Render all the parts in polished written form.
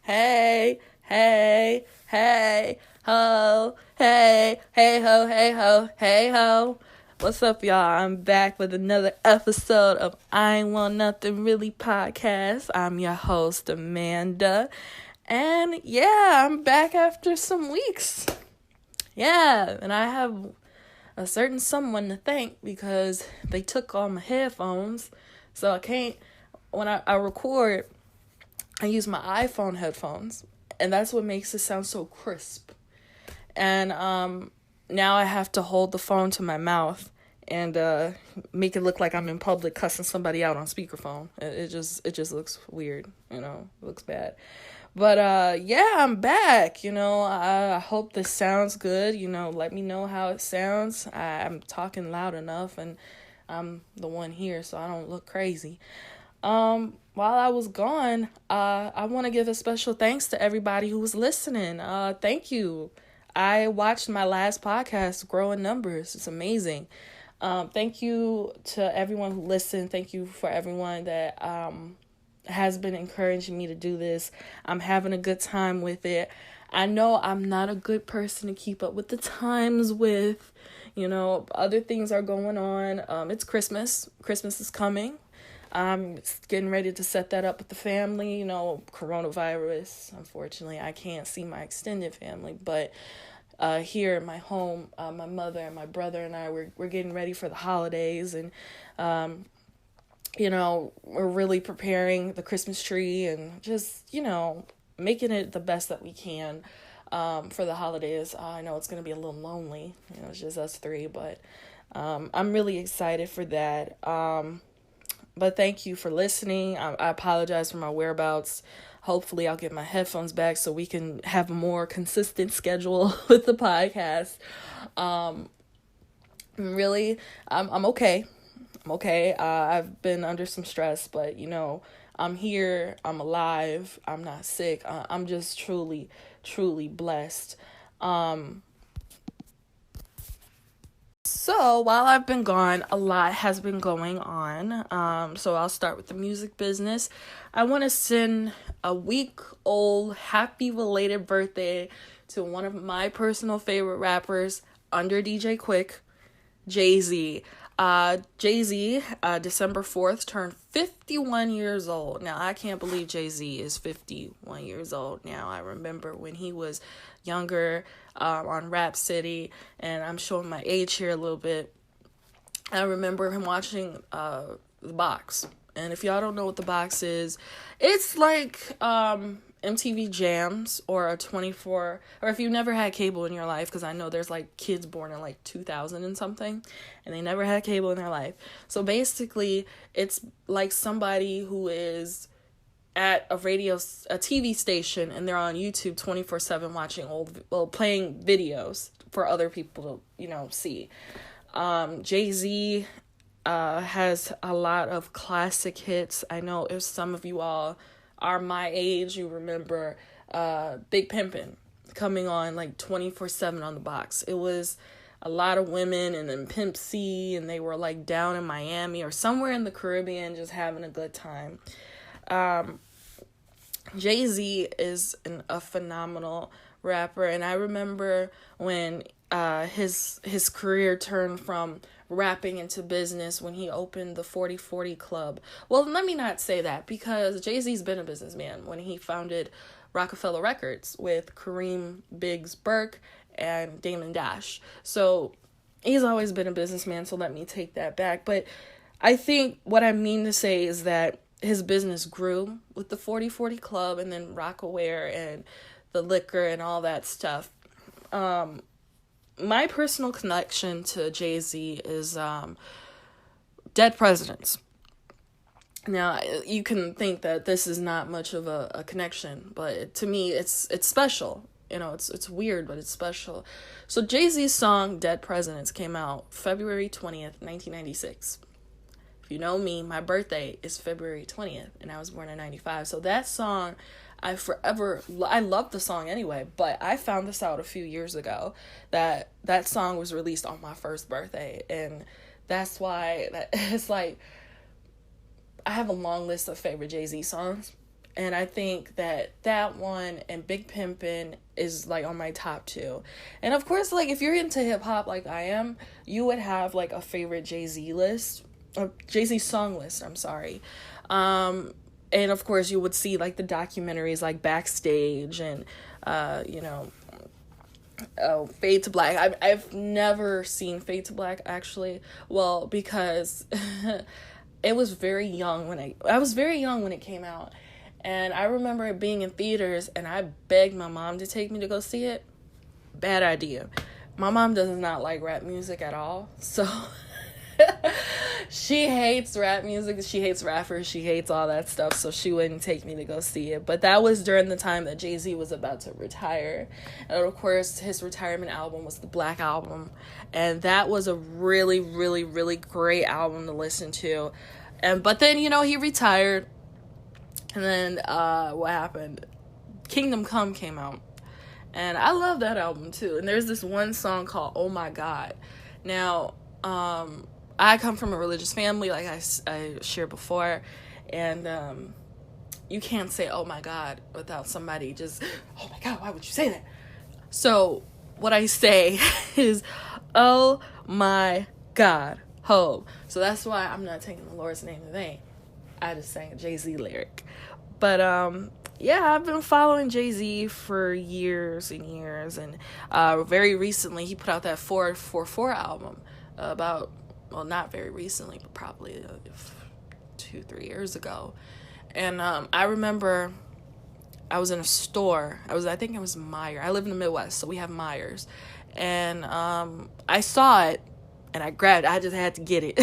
Hey, hey, hey, ho, hey ho, hey ho. What's up, y'all? I'm back with another episode of I Ain't Want Nothing Really podcast. I'm your host, Amanda. And yeah, I'm back after some weeks. Yeah, and I have a certain someone to thank because they took all my headphones. So I can't, when I record, I use my iPhone headphones, and that's what makes it sound so crisp. And now I have to hold the phone to my mouth and make it look like I'm in public cussing somebody out on speakerphone. It just looks weird, it looks bad. But yeah, I'm back. I hope this sounds good. Let me know how it sounds. I'm talking loud enough, and I'm the one here, so I don't look crazy. While I was gone, I want to give a special thanks to everybody who was listening. Thank you. I watched my last podcast grow in numbers. It's amazing. Thank you to everyone who listened. Thank you for everyone that has been encouraging me to do this. I'm having a good time with it. I know I'm not a good person to keep up with the times with. Other things are going on. It's Christmas. Christmas is coming. I'm getting ready to set that up with the family. Coronavirus. Unfortunately, I can't see my extended family, but here in my home, my mother and my brother and I, we're getting ready for the holidays, and we're really preparing the Christmas tree and just making it the best that we can for the holidays. I know it's gonna be a little lonely. It's just us three, but I'm really excited for that. But thank you for listening. I apologize for my whereabouts. Hopefully I'll get my headphones back so we can have a more consistent schedule with the podcast. Really, I'm okay. I'm okay. I've been under some stress, but I'm here. I'm alive. I'm not sick. I'm just truly, truly blessed. So while I've been gone, a lot has been going on. So I'll start with the music business. I want to send a week-old happy belated birthday to one of my personal favorite rappers, under DJ Quick, Jay-Z. Jay-Z, December 4th, turned 51 years old. Now, I can't believe Jay-Z is 51 years old now. I remember when he was younger on Rap City, and I'm showing my age here a little bit. I remember him watching The Box. And if y'all don't know what The Box is, it's like MTV Jams or a 24, or if you never had cable in your life, because I know there's like kids born in like 2000 and something, and they never had cable in their life. So basically, it's like somebody who is at a TV station, and they're on YouTube 24/7 watching playing videos for other people to, see. Jay-Z has a lot of classic hits. I know if some of you all are my age, you remember Big Pimpin' coming on like 24/7 on The Box. It was a lot of women, and then Pimp C, and they were like down in Miami or somewhere in the Caribbean just having a good time. Jay-Z is a phenomenal rapper, and I remember when his career turned from rapping into business when he opened the 40/40 Club. Well, let me not say that, because Jay-Z's been a businessman when he founded Rockefeller Records with Kareem Biggs Burke and Damon Dash. So he's always been a businessman, so let me take that back. But I think what I mean to say is that his business grew with the 40/40 Club, and then Rockaware and the liquor and all that stuff. My personal connection to Jay-Z is Dead Presidents. Now, you can think that this is not much of a connection, but to me, it's special. It's weird, but it's special. So Jay-Z's song Dead Presidents came out February 20th, 1996. If you know me, my birthday is February 20th, and I was born in 95. So that song, I love the song anyway, but I found this out a few years ago that song was released on my first birthday, and that's why it's like I have a long list of favorite Jay-Z songs, And I think that one and Big Pimpin' is like on my top two. And of course, like if you're into hip hop like I am, you would have like a favorite Jay-Z list, or Jay-Z song list, I'm sorry. And of course you would see like the documentaries like Backstage and Fade to Black. I've never seen Fade to Black actually. Well, because it was very young I was very young when it came out. And I remember it being in theaters, and I begged my mom to take me to go see it. Bad idea. My mom does not like rap music at all. So she hates rap music. She hates rappers. She hates all that stuff. So she wouldn't take me to go see it. But that was during the time that Jay-Z was about to retire. And of course, his retirement album was the Black Album. And that was a really, really, really great album to listen to. But then, he retired. And then what happened? Kingdom Come came out. And I love that album too. And there's this one song called Oh My God. Now, I come from a religious family, like I shared before. And you can't say oh my God without somebody just, oh my God, why would you say that? So what I say is, oh my God, ho. So that's why I'm not taking the Lord's name in vain. I just sang a Jay-Z lyric. But yeah, I've been following Jay-Z for years and years, and very recently he put out that 444 album not very recently, but probably 2-3 years ago. And I remember I was in a store. I think it was Meijer. I live in the Midwest, so we have Meijers. And I saw it, and I just had to get it.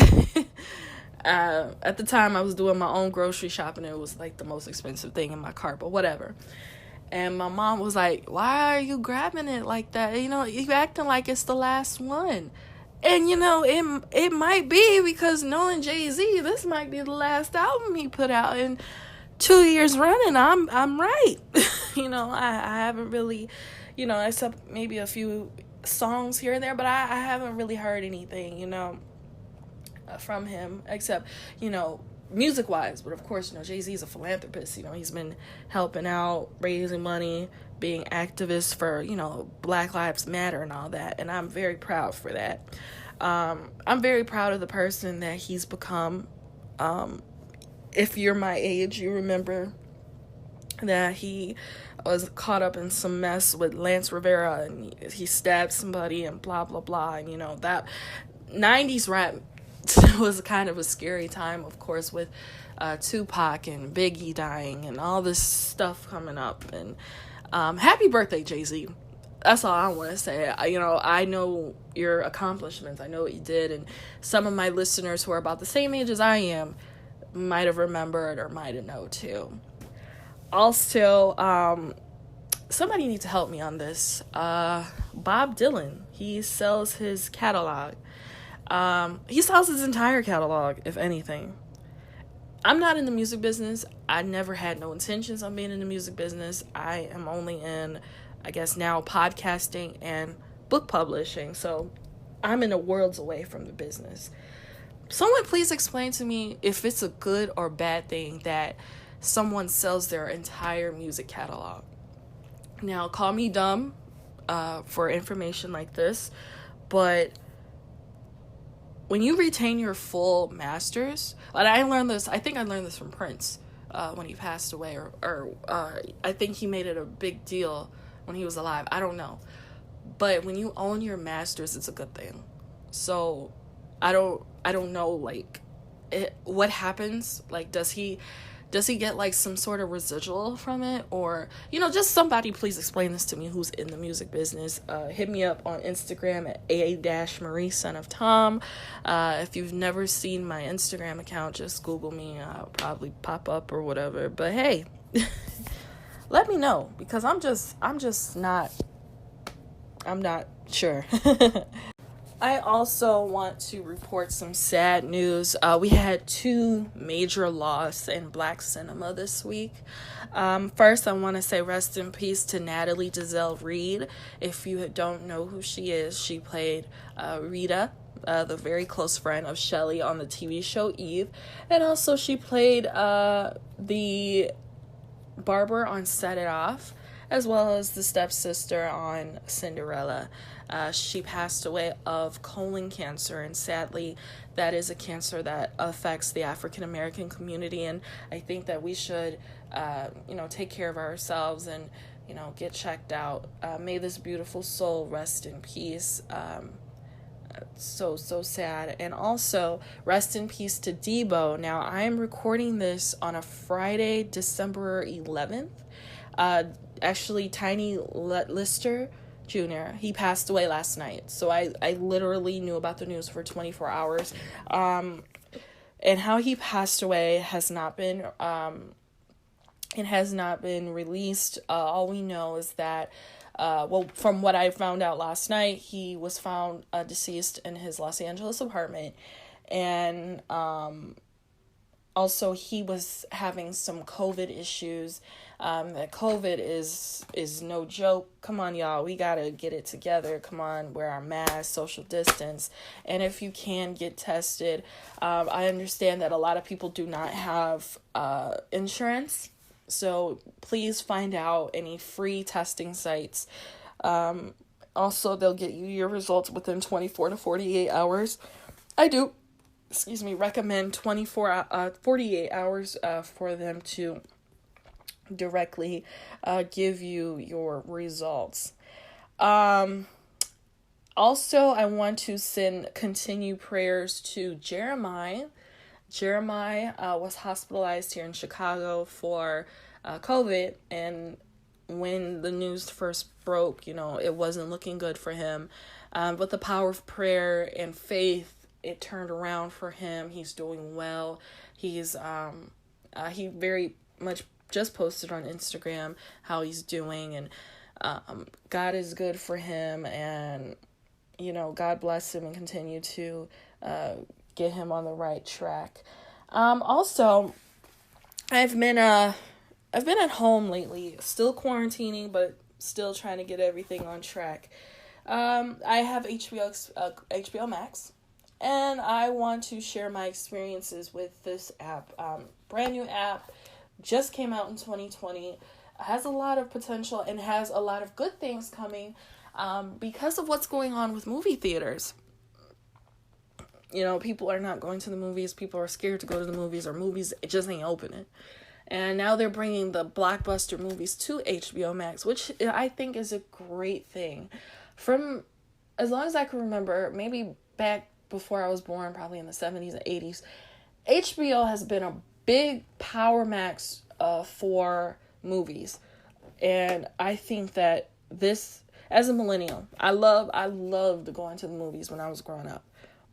At the time, I was doing my own grocery shopping. It was like the most expensive thing in my cart, but whatever. And my mom was like, why are you grabbing it like that? You acting like it's the last one. And, it might be, because knowing Jay-Z, this might be the last album he put out. And 2 years running, I'm right. I haven't really, except maybe a few songs here and there, but I haven't really heard anything, from him, except, music wise. But of course, Jay-Z is a philanthropist. He's been helping out, raising money, being activist for, Black Lives Matter and all that. And I'm very proud for that. I'm very proud of the person that he's become. If you're my age, you remember that he was caught up in some mess with Lance Rivera, and he stabbed somebody and blah, blah, blah. And, that 90s rap was kind of a scary time, of course, with Tupac and Biggie dying and all this stuff coming up. And happy birthday, Jay-Z. That's all I want to say. I know your accomplishments. I know what you did. And some of my listeners who are about the same age as I am might have remembered or might have known too. Also, somebody needs to help me on this. Bob Dylan, he sells his catalog. He sells his entire catalog, if anything. I'm not in the music business. I never had no intentions on being in the music business. I am only in, I guess now, podcasting and book publishing. So I'm in a worlds away from the business. Someone please explain to me if it's a good or bad thing that someone sells their entire music catalog. Now, call me dumb for information like this, but when you retain your full masters, and I think I learned this from Prince when he passed away, or I think he made it a big deal when he was alive. I don't know. But when you own your masters, it's a good thing. So I don't know, like, what happens? Like, does he get like some sort of residual from it? Or, just somebody please explain this to me who's in the music business. Hit me up on Instagram at a-marie son of Tom. If you've never seen my Instagram account, just Google me. I'll probably pop up or whatever. But hey, let me know, because I'm not sure. I also want to report some sad news. We had 2 major losses in Black cinema this week. First, I want to say rest in peace to Natalie Giselle Reed. If you don't know who she is, she played Rita, the very close friend of Shelley on the TV show Eve. And also she played the Barbara on Set It Off, as well as the stepsister on Cinderella. She passed away of colon cancer, and sadly, that is a cancer that affects the African American community. And I think that we should, take care of ourselves and, get checked out. May this beautiful soul rest in peace. So sad. And also, rest in peace to Debo. Now, I am recording this on a Friday, December 11th. Actually, Tiny Lister Jr., he passed away last night. So I literally knew about the news for 24 hours. And how he passed away has not been released. All we know is that from what I found out last night, he was found deceased in his Los Angeles apartment. And also, he was having some COVID issues. That COVID is no joke. Come on, y'all. We got to get it together. Come on, wear our masks, social distance. And if you can get tested, I understand that a lot of people do not have insurance. So please find out any free testing sites. Also, they'll get you your results within 24 to 48 hours. I do, recommend 48 hours for them to directly give you your results. Also, I want to send continued prayers to Jeremiah. Jeremiah was hospitalized here in Chicago for COVID, and when the news first broke, it wasn't looking good for him. But the power of prayer and faith, it turned around for him. He's doing well. He very much just posted on Instagram how he's doing, and God is good for him, and God bless him and continue to get him on the right track. Also, I've been at home lately, still quarantining, but still trying to get everything on track. I have HBO Max, and I want to share my experiences with this app. Brand new app, just came out in 2020, has a lot of potential and has a lot of good things coming because of what's going on with movie theaters. People are not going to the movies. People are scared to go to the movies, or movies just ain't opening. And now they're bringing the blockbuster movies to HBO Max, which I think is a great thing. From as long as I can remember, maybe back before I was born, probably in the 70s and 80s, HBO has been a big power max for movies. And I think that this, as a millennial, I loved going to the movies when I was growing up.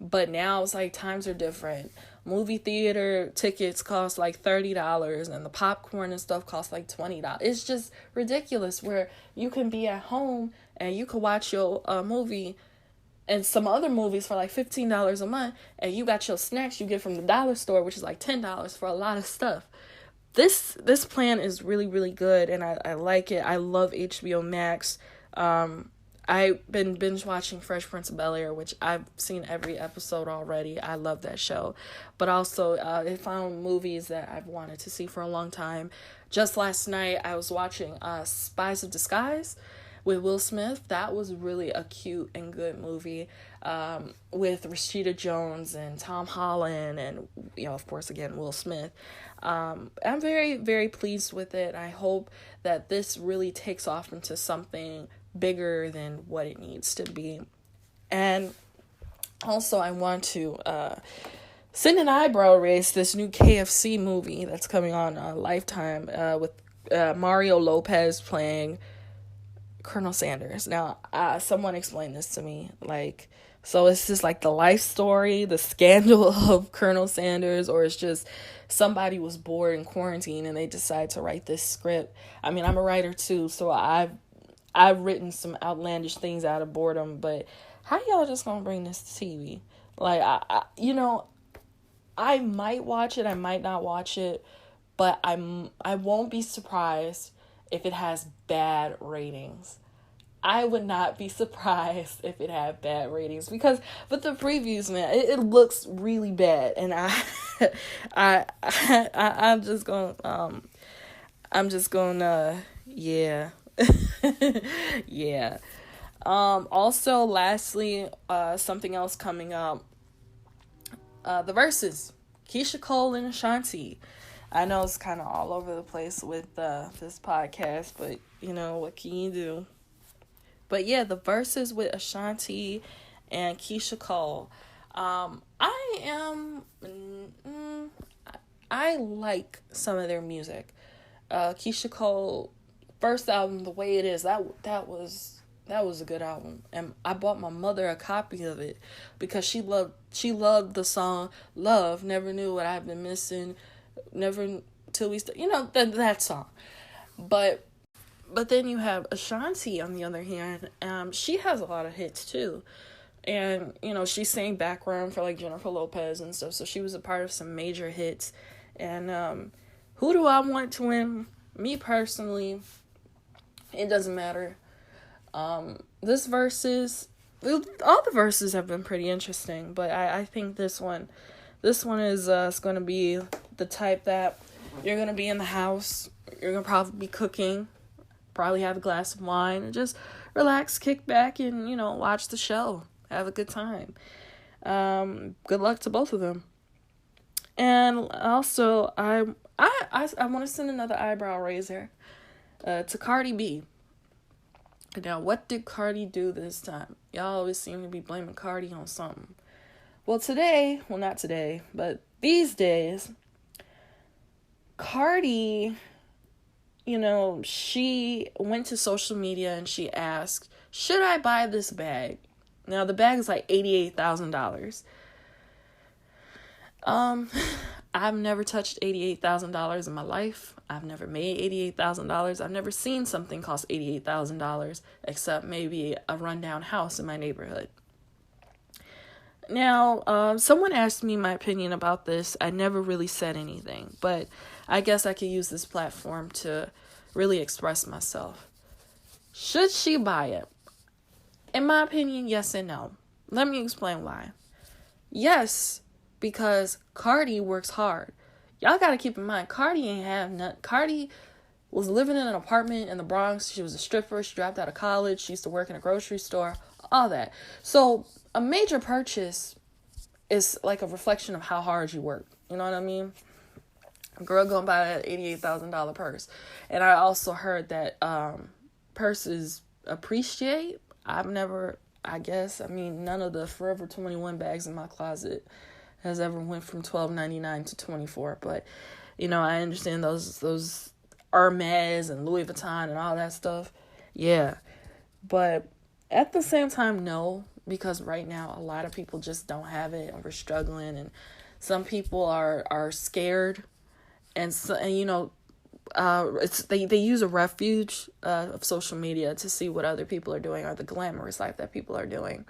But now it's like times are different. Movie theater tickets cost like $30, and the popcorn and stuff cost like $20. It's just ridiculous, where you can be at home and you can watch your movie and some other movies for like $15 a month, and you got your snacks you get from the dollar store, which is like $10 for a lot of stuff. This plan is really, really good, and I like it. I love HBO Max. I've been binge watching Fresh Prince of Bel-Air, which I've seen every episode already. I love that show. But also, they found movies that I've wanted to see for a long time. Just last night, I was watching Spies of Disguise with Will Smith. That was really a cute and good movie with Rashida Jones and Tom Holland and, of course, again, Will Smith. I'm very, very pleased with it. I hope that this really takes off into something bigger than what it needs to be. And also, I want to send an eyebrow raise this new KFC movie that's coming on Lifetime with Mario Lopez playing Colonel Sanders. Now, someone explained this to me, so is this like the life story, the scandal of Colonel Sanders, or it's just somebody was bored in quarantine and they decided to write this script? I mean, I'm a writer too, so I've written some outlandish things out of boredom, but how y'all just gonna bring this to TV? I might watch it, I might not watch it, but I won't be surprised if it has bad ratings. I would not be surprised if it had bad ratings, but the previews, man, it looks really bad, and I'm just gonna I'm just gonna, yeah. Yeah. Also, lastly, something else coming up, the verses. Keisha Cole and Ashanti. I know it's kind of all over the place with this podcast, but what can you do? But yeah, the verses with Ashanti and Keisha Cole. I am. I like some of their music. Keisha Cole first album, The Way It Is, that was a good album, and I bought my mother a copy of it because she loved the song Love. Never knew what I've been missing, never till we that song. But then you have Ashanti on the other hand. She has a lot of hits too, and she sang background for like Jennifer Lopez and stuff, so she was a part of some major hits. And who do I want to win? Me personally, it doesn't matter. This versus, all the verses have been pretty interesting, but I think this one is going to be the type that you're going to be in the house, you're going to probably be cooking, probably have a glass of wine, and just relax, kick back, and, watch the show, have a good time. Good luck to both of them. And also, I want to send another eyebrow raiser to Cardi B. Now, what did Cardi do this time? Y'all always seem to be blaming Cardi on something. Well, not today, but these days, Cardi, she went to social media and she asked, should I buy this bag? Now, the bag is like $88,000. I've never touched $88,000 in my life. I've never made $88,000. I've never seen something cost $88,000 except maybe a rundown house in my neighborhood. Now, someone asked me my opinion about this. I never really said anything, but I guess I could use this platform to really express myself. Should she buy it? In my opinion, yes and no. Let me explain why. Yes, because Cardi works hard. Y'all gotta keep in mind, Cardi ain't have nothing. Cardi was living in an apartment in the Bronx. She was a stripper. She dropped out of college. She used to work in a grocery store. All that. So a major purchase is like a reflection of how hard you work. You know what I mean? A girl gonna buy that $88,000 purse. And I also heard that purses appreciate. None of the Forever 21 bags in my closet has ever went from $12.99 to $24. But, I understand those Hermes and Louis Vuitton and all that stuff. Yeah. But at the same time, no. Because right now, a lot of people just don't have it. And we're struggling. And some people are scared. And they use a refuge of social media to see what other people are doing or the glamorous life that people are doing.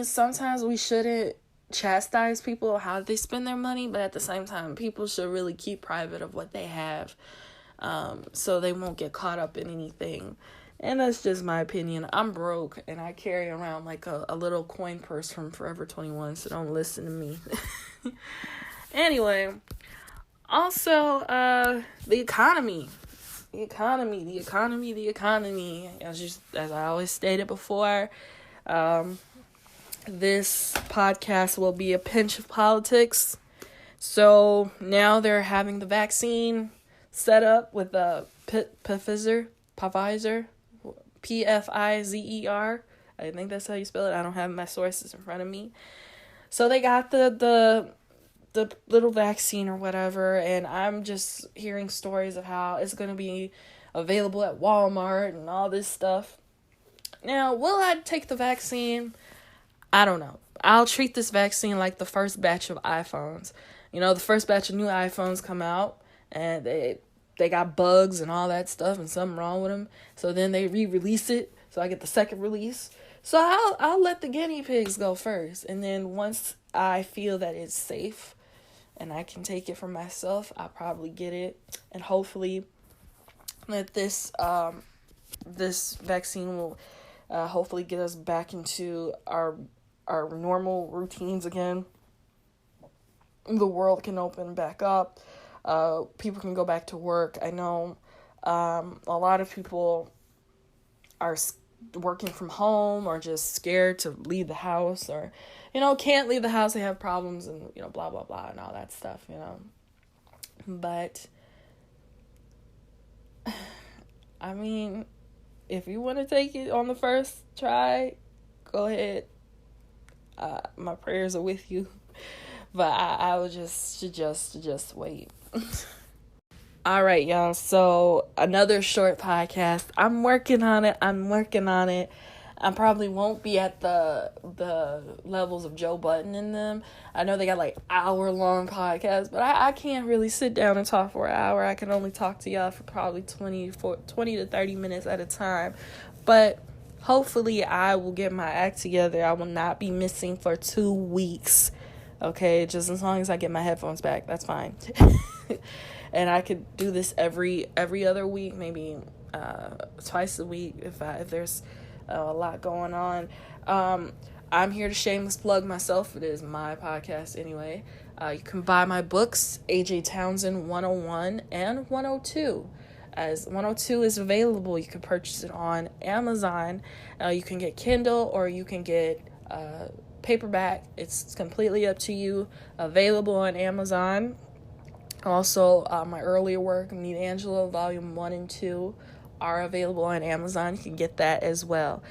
Sometimes we shouldn't chastise people how they spend their money, but at the same time, people should really keep private of what they have, so they won't get caught up in anything. And that's just my opinion. I'm broke, and I carry around like a little coin purse from Forever 21, so don't listen to me. Anyway, also, the economy. As I always stated before, this podcast will be a pinch of politics. So now they're having the vaccine set up with a Pfizer, Pfizer. I think that's how you spell it. I don't have my sources in front of me. So they got the little vaccine or whatever, and I'm just hearing stories of how it's going to be available at Walmart and all this stuff. Now, will I take the vaccine? I don't know. I'll treat this vaccine like the first batch of iPhones. The first batch of new iPhones come out, and they got bugs and all that stuff and something wrong with them. So then they re-release it, so I get the second release. So I'll let the guinea pigs go first, and then once I feel that it's safe and I can take it for myself, I'll probably get it, and hopefully that this vaccine will hopefully get us back into our normal routines again. the world can open back up. People can go back to work. I know a lot of people are working from home or just scared to leave the house, or can't leave the house. They have problems and blah blah blah and all that stuff. But I mean, if you want to take it on the first try, go ahead. My prayers are with you, but I would just wait. All right, y'all. So another short podcast. I'm working on it. I probably won't be at the levels of Joe Budden in them. I know they got like hour-long podcasts, but I can't really sit down and talk for an hour. I can only talk to y'all for probably 20 to 30 minutes at a time. But hopefully I will get my act together. I will not be missing for 2 weeks. Okay, just as long as I get my headphones back, that's fine. And I could do this every other week, maybe twice a week if there's a lot going on. I'm here to shameless plug myself. It is my podcast anyway. You can buy my books, AJ Townsend 101 and 102. As 102 is available, you can purchase it on Amazon. You can get Kindle or you can get paperback. It's completely up to you. Available on Amazon. Also, my earlier work, Meet Angela, Volume 1 and 2, are available on Amazon. You can get that as well.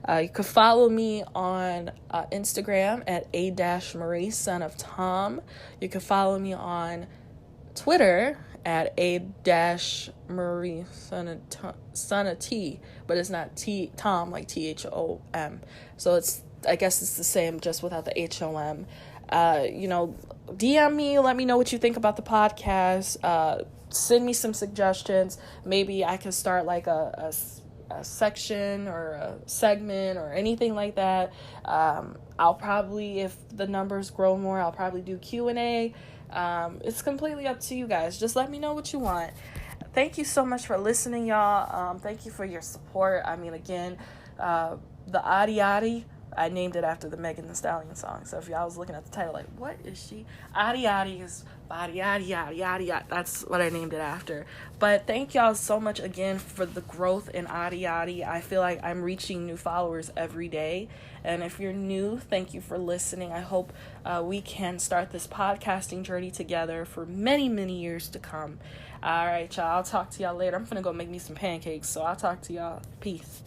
You can follow me on Instagram at a-marie, son of Tom. You can follow me on Twitter at a-marie, son of T, but it's not Tom, like Thom. So I guess it's the same, just without the HOM. DM me, let me know what you think about the podcast. Send me some suggestions. Maybe I can start like a section or a segment or anything like that. I'll probably, if the numbers grow more, I'll probably do Q&A. It's completely up to you guys. Just let me know what you want. Thank you so much for listening, y'all. Thank you for your support. I mean, again, the Adi Adi, I named it after the Megan Thee Stallion song. So if y'all was looking at the title like, what is she? Adi Adi is body yada yada yada yada. That's what I named it after. But thank y'all so much again for the growth in Adi Adi. I feel like I'm reaching new followers every day. And if you're new, thank you for listening. I hope we can start this podcasting journey together for many, many years to come. All right, y'all. I'll talk to y'all later. I'm finna go make me some pancakes. So I'll talk to y'all. Peace.